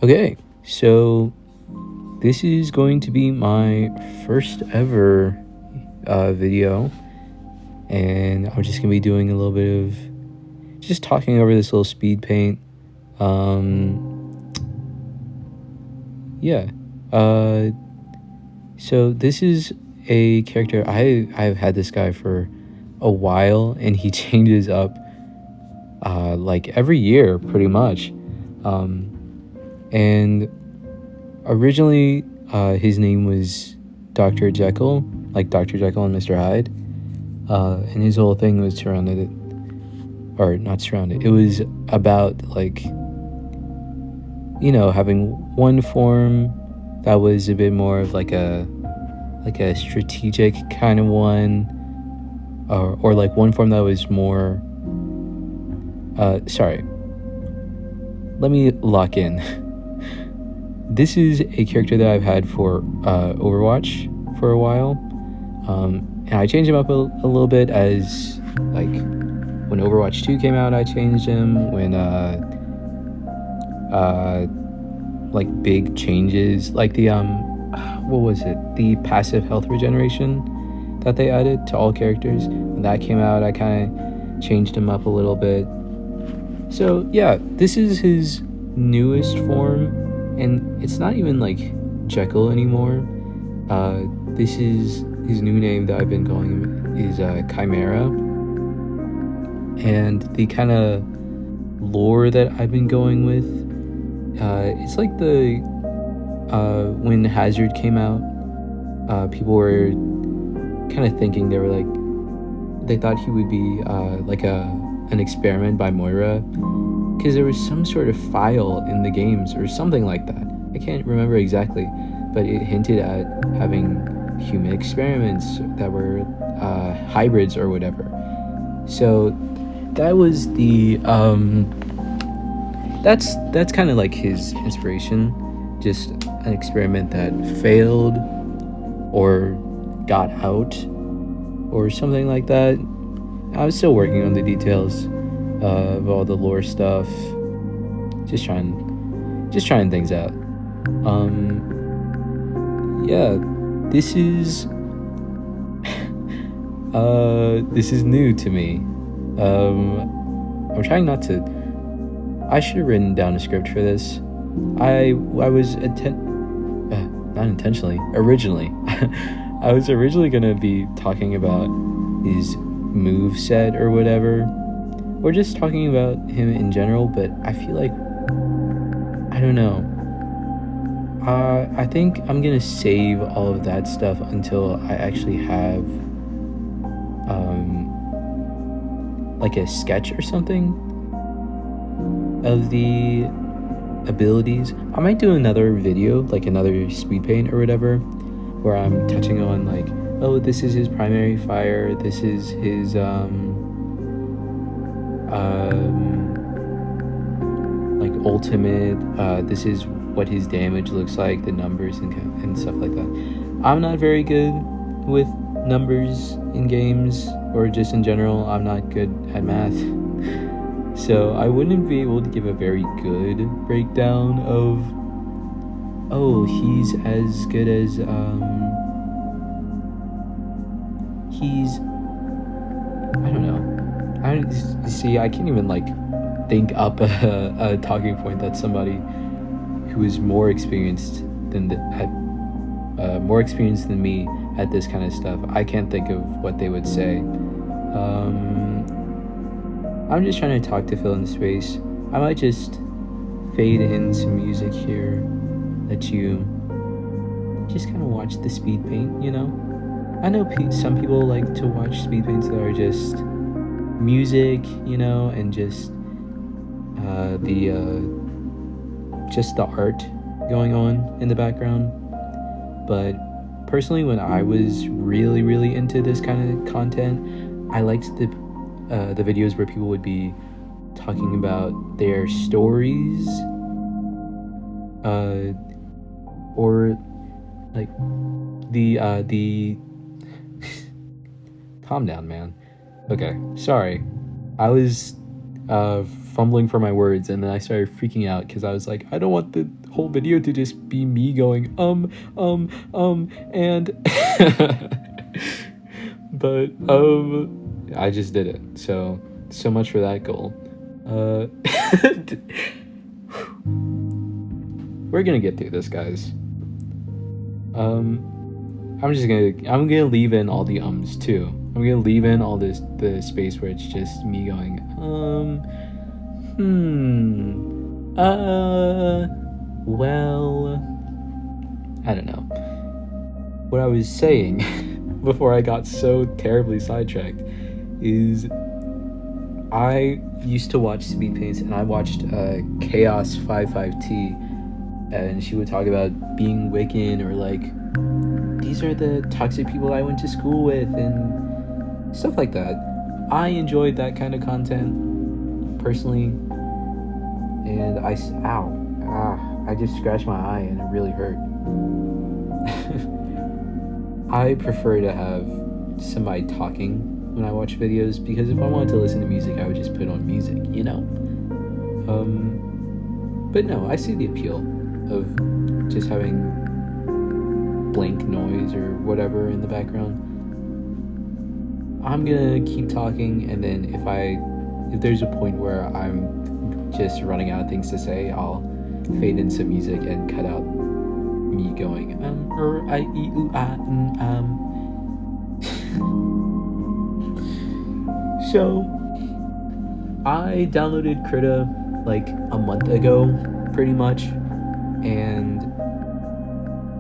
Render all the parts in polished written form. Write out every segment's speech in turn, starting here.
Okay, so this is going to be my first ever video, and I'm just gonna be doing a little bit of just talking over this little speed paint. Yeah. Uh, so this is a character I've had this guy for a while, and he changes up like every year, pretty much. And originally, his name was Dr. Jekyll, like Dr. Jekyll and Mr. Hyde. And his whole thing was surrounded, or not surrounded, it was about, like, having one form that was a bit more of like a strategic kind of one, or like one form that was more, sorry, let me lock in. This is a character that I've had for Overwatch for a while, and I changed him up a little bit as, like, when Overwatch 2 came out, I changed him. When like big changes, like the what was it, the passive health regeneration that they added to all characters, when that came out, I kind of changed him up a little bit. So yeah, this is his newest form. And it's not even like Jekyll anymore. This is his new name that I've been calling him, is Chimera. And the kind of lore that I've been going with, it's like the when Hazard came out, people were kind of thinking, they thought he would be like an experiment by Moira, because there was some sort of file in the games or something like that. I can't remember exactly, but it hinted at having human experiments that were hybrids or whatever. So that was the that's kind of like his inspiration, just an experiment that failed or got out or something like that. I was still working on the details of all the lore stuff, just trying things out. Yeah, this is this is new to me. I'm trying not to. I should have written down a script for this. I was not intentionally. Originally, I was originally gonna be talking about his move set or whatever, or just talking about him in general, but I feel like, I don't know. I think I'm gonna save all of that stuff until I actually have like a sketch or something of the abilities. I might do another video, like another speed paint or whatever, where I'm touching on, like, oh, this is his primary fire, this is his like ultimate, this is what his damage looks like, the numbers and stuff like that. I'm not very good with numbers in games, or just in general. I'm not good at math, so I wouldn't be able to give a very good breakdown of, oh, he's as good as he's, I don't know. I can't even, like, think up a talking point that somebody who is more experienced than me at this kind of stuff, I can't think of what they would say. I'm just trying to talk to fill in the space. I might just fade in some music here, let you just kind of watch the speed paint, I know some people like to watch speed paints that are just music, and just the art going on in the background. But personally, when I was really, really into this kind of content, I liked the videos where people would be talking about their stories, or like the calm down, man. Okay, sorry. I was fumbling for my words, and then I started freaking out because I was like, I don't want the whole video to just be me going and but I just did it. So much for that goal. We're gonna get through this, guys. I'm gonna leave in all the ums too. I'm gonna leave in all the space where it's just me going well, I don't know. What I was saying before I got so terribly sidetracked is I used to watch Speed Paints, and I watched Chaos 55T, and she would talk about being Wiccan, or like, these are the toxic people I went to school with, and stuff like that. I enjoyed that kind of content personally, and I just scratched my eye and it really hurt. I prefer to have somebody talking when I watch videos, because if I wanted to listen to music, I would just put on music, you know? But no, I see the appeal of just having blank noise or whatever in the background. I'm gonna keep talking, and then if there's a point where I'm just running out of things to say, I'll fade in some music and cut out me going So I downloaded Krita like a month ago, pretty much, and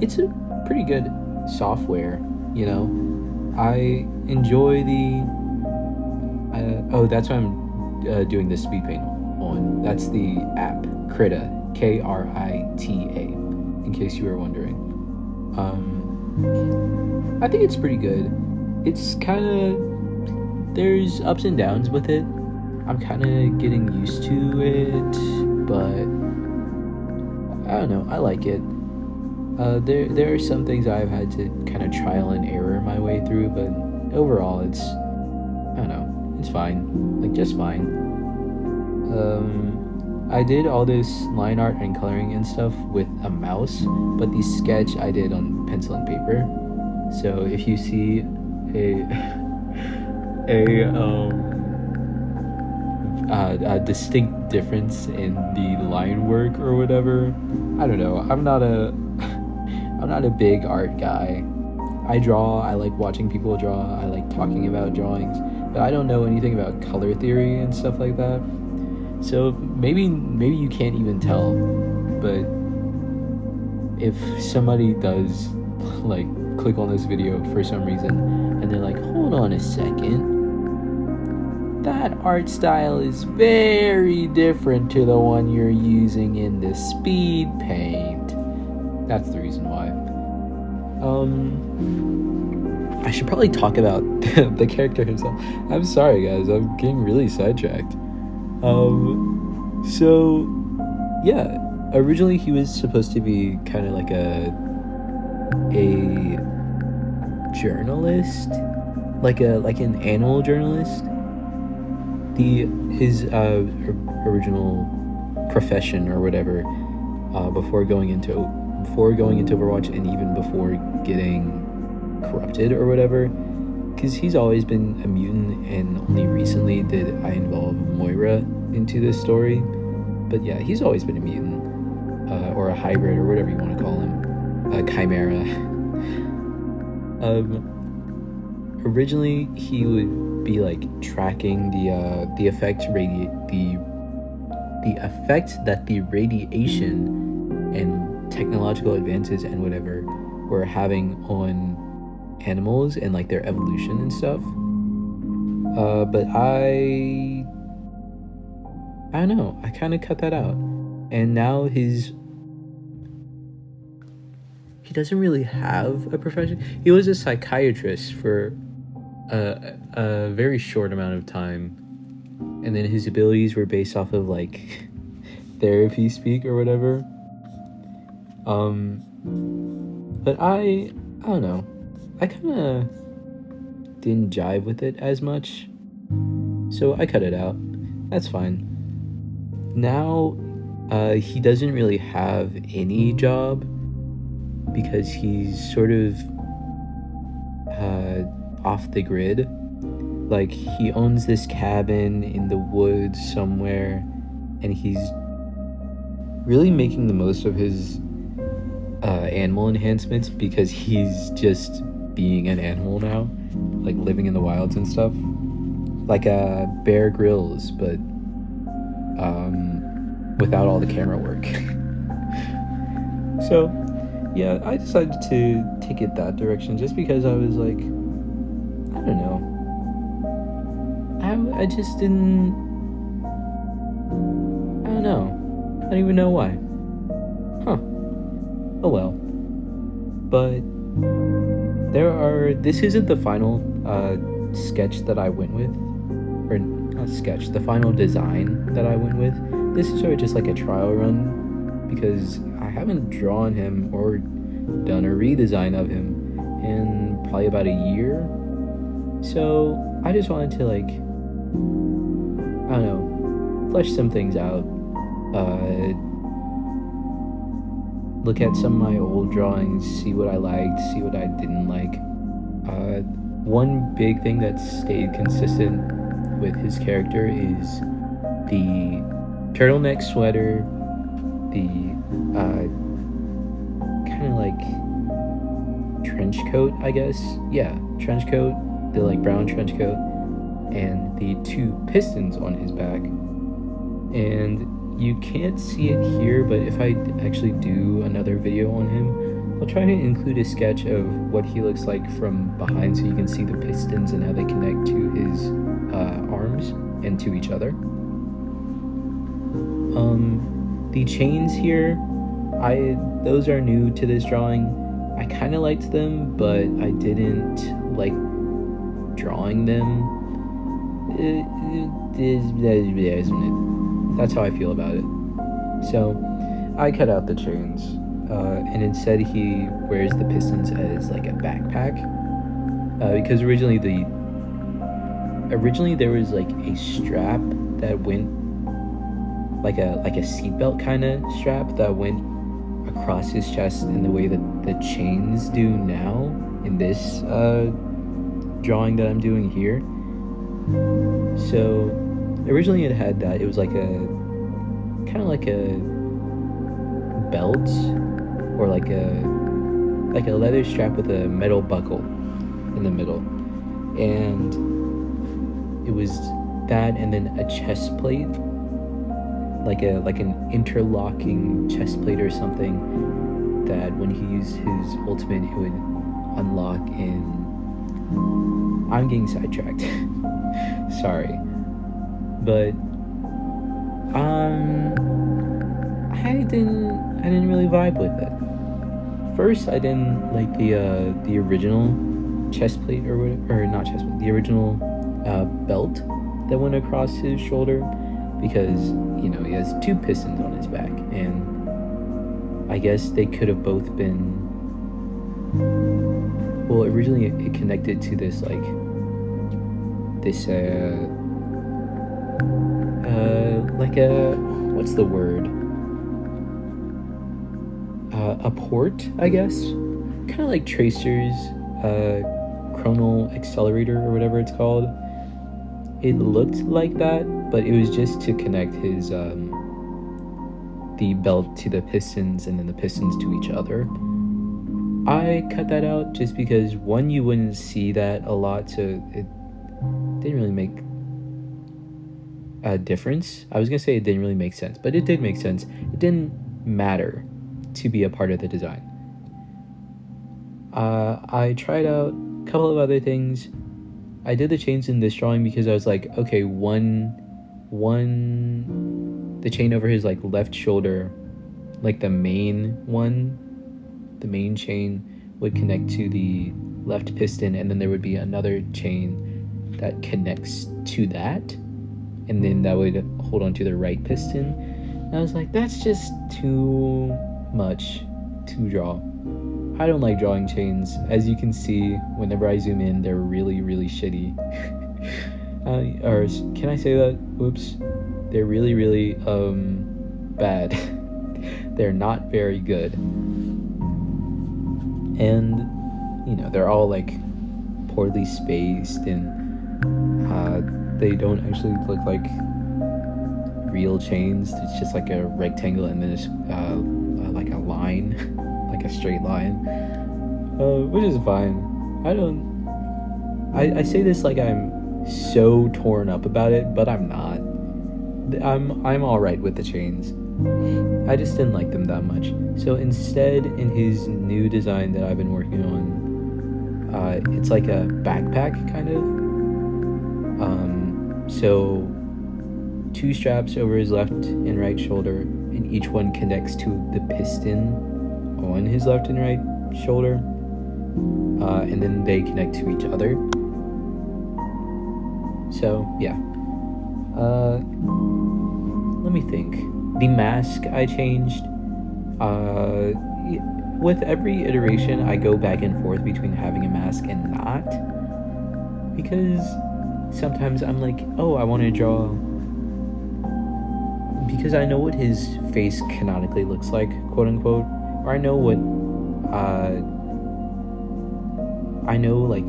it's a pretty good software, you know. I enjoy the that's why I'm doing this speed paint on. That's the app, Krita, Krita, in case you were wondering. I think it's pretty good. It's kind of, there's ups and downs with it. I'm kind of getting used to it, but I don't know, I like it. There are some things I've had to kind of trial and error my way through, but overall it's, I don't know, it's fine, like just fine. I did all this line art and coloring and stuff with a mouse, but the sketch I did on pencil and paper. So if you see a distinct difference in the line work or whatever, I don't know. I'm not a big art guy. I draw. I like watching people draw. I like talking about drawings, but I don't know anything about color theory and stuff like that. So maybe you can't even tell, but if somebody does like click on this video for some reason and they're like, hold on a second, that art style is very different to the one you're using in the speed paint, that's the reason why. I should probably talk about the character himself. I'm sorry guys, I'm getting really sidetracked. So yeah, originally he was supposed to be kind of like a journalist, like an animal journalist. His original profession or whatever, before going into Overwatch, and even before getting corrupted or whatever, because he's always been a mutant, and only recently did I involve Moira into this story. But yeah, he's always been a mutant, or a hybrid, or whatever you want to call him, a chimera. Originally he would be like tracking the effect that the radiation and technological advances and whatever were having on animals and like their evolution and stuff. But I don't know, I kind of cut that out, and now he doesn't really have a profession. He was a psychiatrist for a very short amount of time, and then his abilities were based off of like therapy speak or whatever. But I don't know, I kind of didn't jive with it as much, so I cut it out. That's fine. now he doesn't really have any job because he's sort of off the grid. Like, he owns this cabin in the woods somewhere, and he's really making the most of his animal enhancements because he's just being an animal now, like living in the wilds and stuff, like Bear Grylls, but without all the camera work. So yeah, I decided to take it that direction just because I was like, I don't know, I just didn't, I don't know, I don't even know why. Oh well. But this isn't the final sketch that I went with, or not sketch, the final design that I went with. This is sort of just like a trial run because I haven't drawn him or done a redesign of him in probably about a year. So I just wanted to, like, I don't know, flesh some things out, look at some of my old drawings, see what I liked, see what I didn't like. One big thing that stayed consistent with his character is the turtleneck sweater, the kind of like trench coat, I guess. Yeah, trench coat, the like brown trench coat, and the 2 pistons on his back. And you can't see it here, but if I actually do another video on him, I'll try to include a sketch of what he looks like from behind so you can see the pistons and how they connect to his arms and to each other. The chains here, those are new to this drawing. I kind of liked them, but I didn't like drawing them. That's how I feel about it. So I cut out the chains, and instead he wears the pistons as like a backpack, because originally there was like a strap that went like a seatbelt kind of strap that went across his chest in the way that the chains do now in this drawing that I'm doing here. So originally it had that. It was like a kind of like a belt, or like a leather strap with a metal buckle in the middle, and it was that, and then a chest plate, like an interlocking chest plate or something, that when he used his ultimate it would unlock in. I'm getting sidetracked. Sorry. But I didn't really vibe with it. First, I didn't like the original chest plate, or not chest plate, the original belt that went across his shoulder, because, you know, he has 2 pistons on his back, and I guess they could have both been, well, originally it connected to this like this like a, what's the word, a port, I guess, kind of like Tracer's chronal accelerator or whatever it's called. It looked like that, but it was just to connect his the belt to the pistons and then the pistons to each other. I cut that out just because, one, you wouldn't see that a lot, so it didn't really make a difference. I was gonna say it didn't really make sense, but it did make sense. It didn't matter to be a part of the design. I tried out a couple of other things. I did the chains in this drawing because I was like, okay, the chain over his like left shoulder, like the main chain would connect to the left piston, and then there would be another chain that connects to that, and then that would hold on to the right piston. And I was like, that's just too much to draw. I don't like drawing chains. As you can see, whenever I zoom in, they're really, really shitty. Or can I say that? Whoops. they're really, really bad. They're not very good. And, you know, they're all like poorly spaced, and they don't actually look like real chains. It's just like a rectangle and then there's like a line, like a straight line, which is fine. I say this like I'm so torn up about it, but I'm not. I'm all right with the chains. I just didn't like them that much. So instead, in his new design that I've been working on, it's like a backpack kind of. So 2 straps over his left and right shoulder, and each one connects to the piston on his left and right shoulder, and then they connect to each other. So yeah, let me think. The mask I changed. With every iteration, I go back and forth between having a mask and not, because sometimes I'm like, oh, I want to draw, because I know what his face canonically looks like, quote unquote, or I know what I know like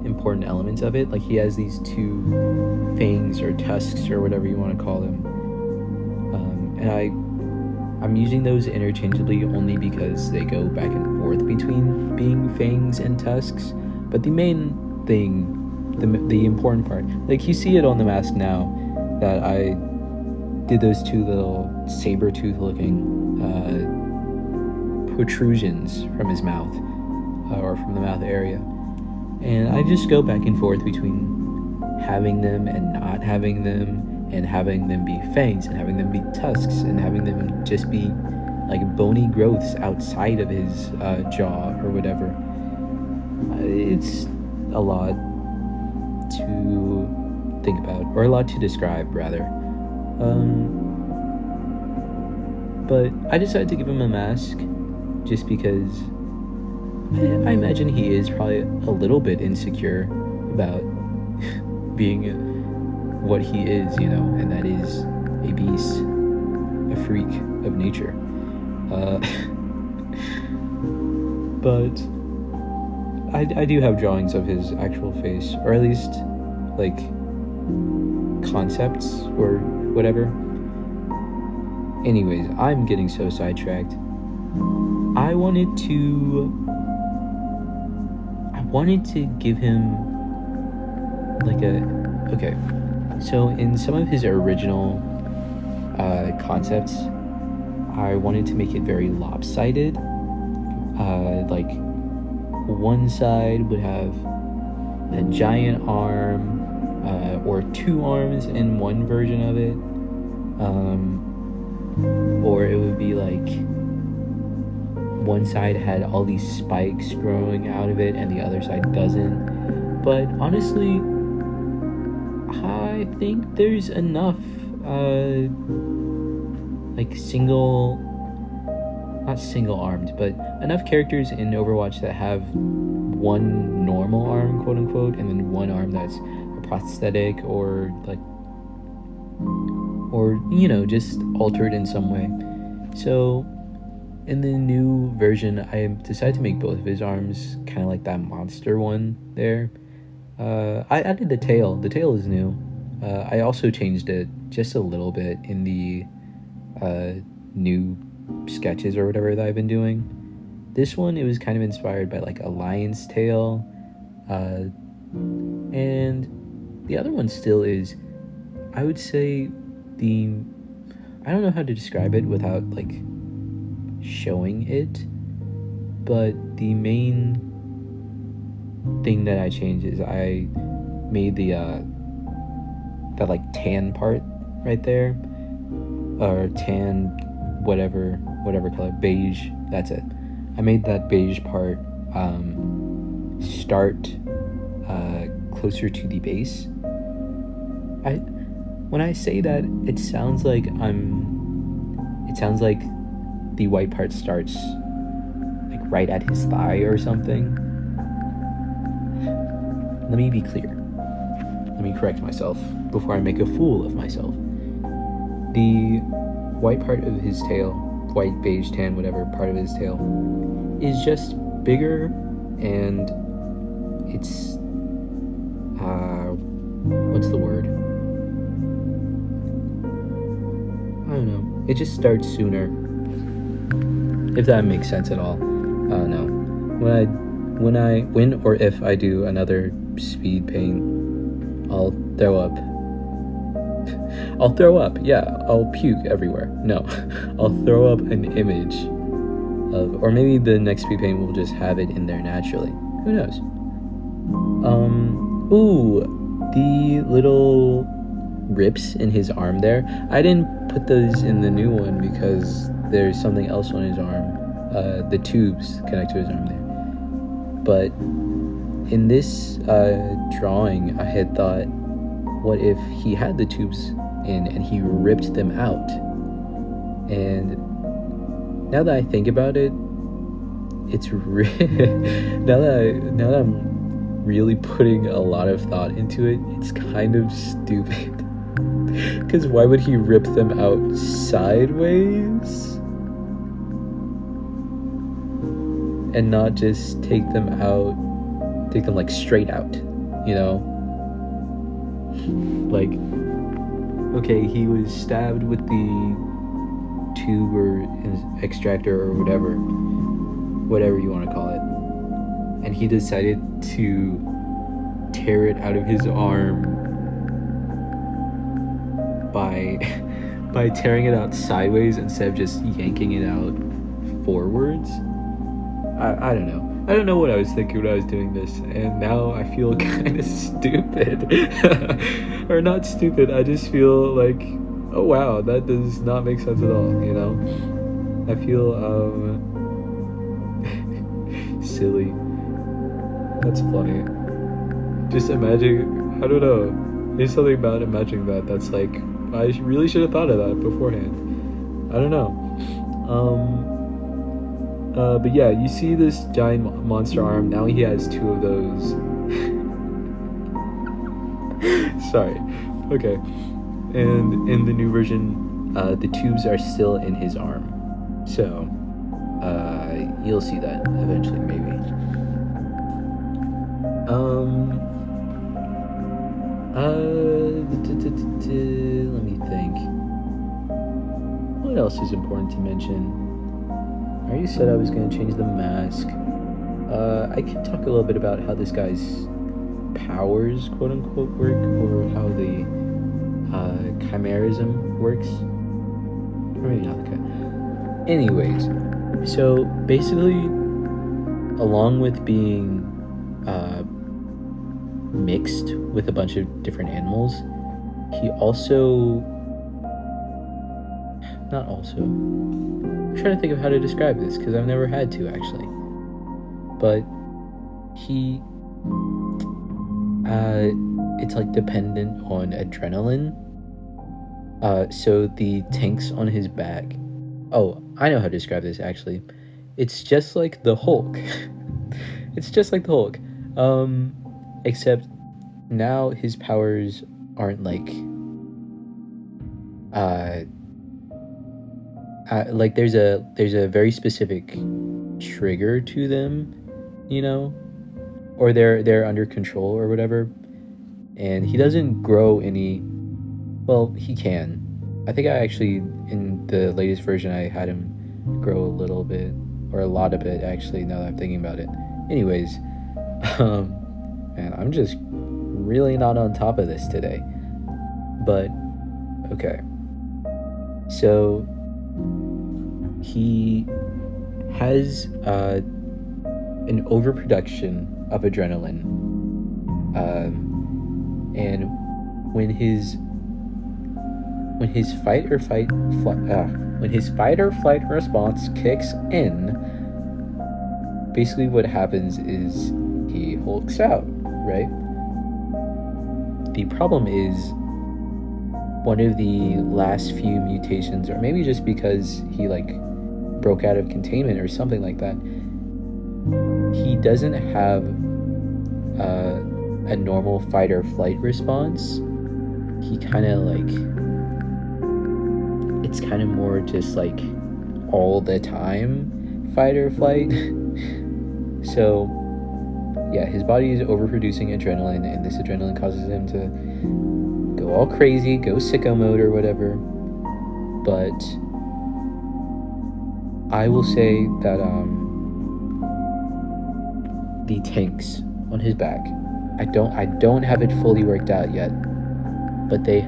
important elements of it. Like he has these 2 fangs or tusks or whatever you want to call them, and I'm using those interchangeably only because they go back and forth between being fangs and tusks. But the main thing, the important part, like you see it on the mask now, that I did those 2 little saber-tooth looking protrusions from his mouth, or from the mouth area. And I just go back and forth between having them and not having them, and having them be fangs and having them be tusks and having them just be like bony growths outside of his jaw or whatever. It's a lot to think about, or a lot to describe rather. But I decided to give him a mask just because I imagine he is probably a little bit insecure about being what he is, you know, and that is a beast, a freak of nature. But I do have drawings of his actual face, or at least like concepts or whatever. Anyways, I'm getting so sidetracked. I wanted to give him like okay, so in some of his original concepts, I wanted to make it very lopsided. Like one side would have a giant arm, or 2 arms in one version of it, or it would be like one side had all these spikes growing out of it and the other side doesn't. But honestly, I think there's enough like not single armed, but enough characters in Overwatch that have one normal arm, quote unquote, and then one arm that's a prosthetic or you know, just altered in some way. So in the new version, I decided to make both of his arms kind of like that monster one there. I added the tail. The tail is new. I also changed it just a little bit in the new sketches or whatever that I've been doing. This one, it was kind of inspired by like a lion's tail, and the other one still is, I would say, I don't know how to describe it without like showing it, but the main thing that I changed is I made that like tan part right there, or tan whatever color, beige, that's it. I made that beige part start closer to the base. When I say that, it sounds like the white part starts like right at his thigh or something. Let me be clear. Let me correct myself before I make a fool of myself. The white part of his tail, white, beige, tan, whatever part of his tail, is just bigger, and it's what's the word? I don't know. It just starts sooner. If that makes sense at all. I don't know. When or if I do another speed paint, I'll throw up. I'll throw up. Yeah, I'll puke everywhere. No, I'll throw up an image of, or maybe the next speed paint will just have it in there naturally. Who knows? Ooh, the little rips in his arm there. I didn't put those in the new one because there's something else on his arm. The tubes connect to his arm there. But in this drawing, I had thought, what if he had the tubes in and he ripped them out? And now that I think about it, it's now that I'm really putting a lot of thought into it, it's kind of stupid. Because why would he rip them out sideways and not just take them like straight out, you know? Like, okay, he was stabbed with the tube or extractor or whatever you want to call it, and he decided to tear it out of his arm by tearing it out sideways instead of just yanking it out forwards. I don't know. I don't know what I was thinking when I was doing this, and now I feel kind of stupid. Or not stupid, I just feel like, oh wow, that does not make sense at all, you know? I feel silly. That's funny. Just imagine, I don't know, there's something about imagining that's like, I really should have thought of that beforehand. I don't know. But yeah, you see this giant monster arm. Now he has two of those. Sorry. Okay. And in the new version, the tubes are still in his arm. So, you'll see that eventually, maybe. Let me think. What else is important to mention? I already said I was going to change the mask. I can talk a little bit about how this guy's powers, quote unquote, work, or how the chimerism works. Or maybe not the Anyways, so basically, along with being mixed with a bunch of different animals, he also... Not also... I'm trying to think of how to describe this because I've never had to actually. But he, it's like dependent on adrenaline. So the tanks on his back. Oh, I know how to describe this actually. It's just like the Hulk. It's just like the Hulk. Except now his powers aren't like like there's a very specific trigger to them, you know, or they're under control or whatever, and he doesn't grow any. Well, he can. I think I actually, in the latest version, I had him grow a little bit, or a lot of it actually, now that I'm thinking about it. Anyways, man, I'm just really not on top of this today. But okay, so he has an overproduction of adrenaline, and when his fight or flight response kicks in, basically what happens is he hulks out, right? The problem is one of the last few mutations, or maybe just because he like broke out of containment or something like that, he doesn't have a normal fight or flight response. He kind of like it's kind of more just like all the time fight or flight. So yeah, his body is overproducing adrenaline, and this adrenaline causes him to go all crazy, go sicko mode or whatever. But I will say that the tanks on his back, I don't have it fully worked out yet, but they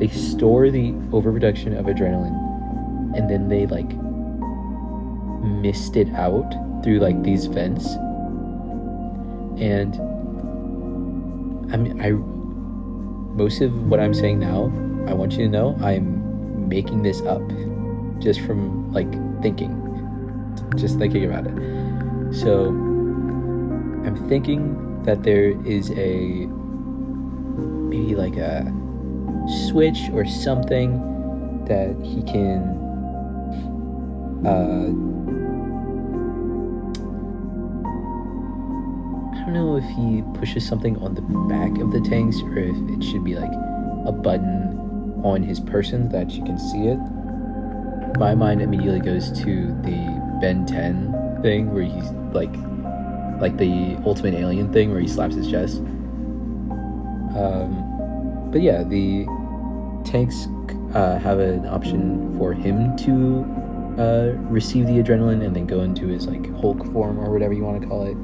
store the overproduction of adrenaline, and then they like mist it out through like these vents. And I most of what I'm saying now, I want you to know I'm making this up just from like thinking about it. So I'm thinking that there is maybe like a switch or something that he can I don't know if he pushes something on the back of the tanks or if it should be like a button on his person that you can see it. My mind immediately goes to the Ben 10 thing where he's like the ultimate alien thing where he slaps his chest. But yeah, the tanks have an option for him to receive the adrenaline and then go into his like Hulk form or whatever you want to call it,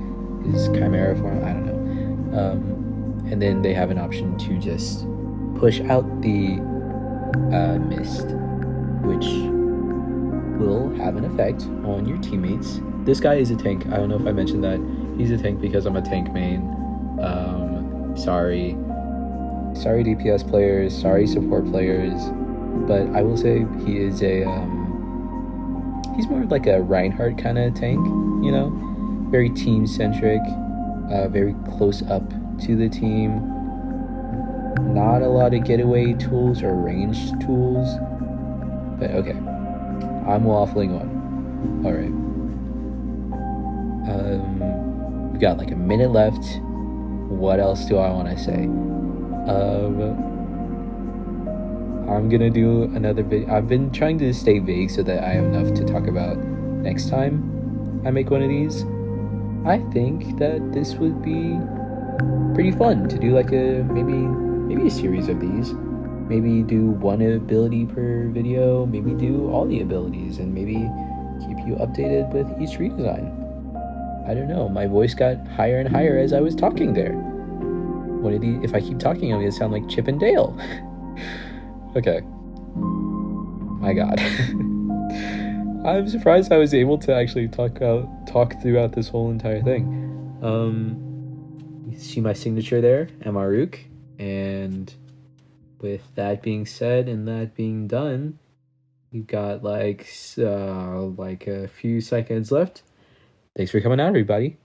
his Chimera form, I don't know. And then they have an option to just push out the mist, which will have an effect on your teammates. This guy is a tank. I don't know if I mentioned that. He's a tank because I'm a tank main. Sorry DPS players, sorry support players, but I will say he is he's more like a Reinhardt kind of tank, you know? Very team-centric, very close up to the team. Not a lot of getaway tools or ranged tools, but okay. I'm waffling on. All right. We got like a minute left. What else do I want to say? I'm gonna do another video. I've been trying to stay vague so that I have enough to talk about next time I make one of these. I think that this would be pretty fun to do like maybe a series of these. Maybe do one ability per video, maybe do all the abilities, and maybe keep you updated with each redesign. I don't know, my voice got higher and higher as I was talking there. If I keep talking, I'm gonna sound like Chip and Dale. Okay. My God. I'm surprised I was able to actually talk throughout this whole entire thing. You see my signature there, Amaruk, and with that being said and that being done, you've got like a few seconds left. Thanks for coming out, everybody.